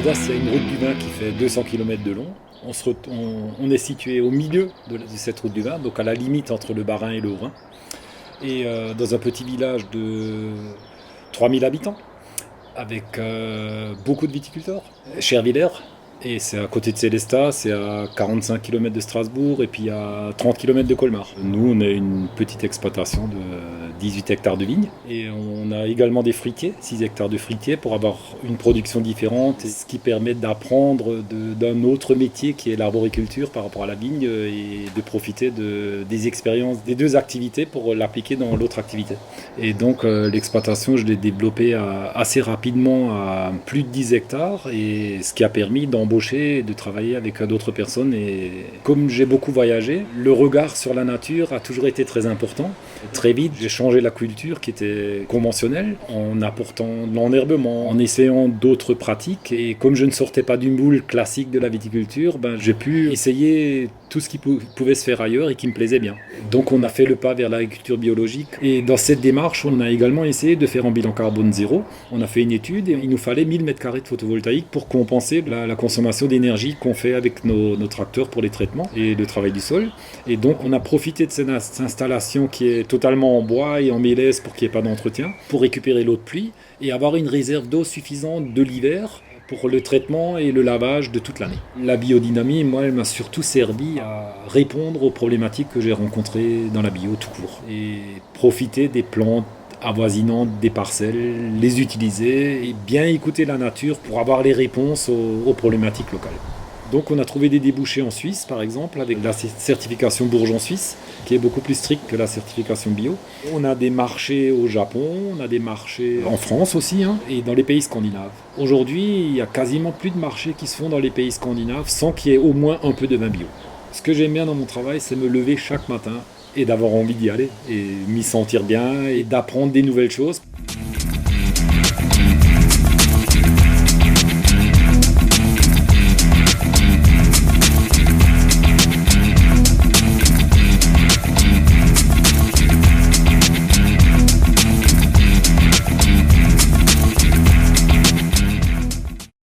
Alsace, il y a une route du vin qui fait 200 km de long. On est situé au milieu de cette route du vin, donc à la limite entre le Bas-Rhin et le Haut-Rhin, et dans un petit village de 3000 habitants, avec beaucoup de viticulteurs. Chervillers, et c'est à côté de Célestat, c'est à 45 km de Strasbourg, et puis à 30 km de Colmar. Nous, on a une petite exploitation de 18 hectares de vignes, et on a également des fruitiers, 6 hectares de fruitiers, pour avoir une production différente, ce qui permet d'apprendre d'un autre métier qui est l'arboriculture par rapport à la vigne, et de profiter des expériences des deux activités pour l'appliquer dans l'autre activité. Et donc l'exploitation, je l'ai développée assez rapidement à plus de 10 hectares, et ce qui a permis d'embaucher et de travailler avec d'autres personnes. Et comme j'ai beaucoup voyagé, le regard sur la nature a toujours été très important. Très vite, j'ai changé la culture qui était conventionnelle en apportant de l'enherbement, en essayant d'autres pratiques. Et comme je ne sortais pas d'une boule classique de la viticulture, j'ai pu essayer tout ce qui pouvait se faire ailleurs et qui me plaisait bien. Donc on a fait le pas vers l'agriculture biologique. Et dans cette démarche, on a également essayé de faire un bilan carbone zéro. On a fait une étude et il nous fallait 1000 m² de photovoltaïque pour compenser la consommation d'énergie qu'on fait avec nos tracteurs pour les traitements et le travail du sol. Et donc on a profité de cette installation qui est totalement en bois et en mélèze pour qu'il n'y ait pas d'entretien, pour récupérer l'eau de pluie et avoir une réserve d'eau suffisante de l'hiver pour le traitement et le lavage de toute l'année. La biodynamie, moi, elle m'a surtout servi à répondre aux problématiques que j'ai rencontrées dans la bio tout court. Et profiter des plantes avoisinantes des parcelles, les utiliser et bien écouter la nature pour avoir les réponses aux problématiques locales. Donc on a trouvé des débouchés en Suisse, par exemple, avec la certification Bourgeon Suisse, qui est beaucoup plus stricte que la certification bio. On a des marchés au Japon, on a des marchés en France aussi, et dans les pays scandinaves. Aujourd'hui, il n'y a quasiment plus de marchés qui se font dans les pays scandinaves sans qu'il y ait au moins un peu de vin bio. Ce que j'aime bien dans mon travail, c'est me lever chaque matin et d'avoir envie d'y aller, et m'y sentir bien, et d'apprendre des nouvelles choses.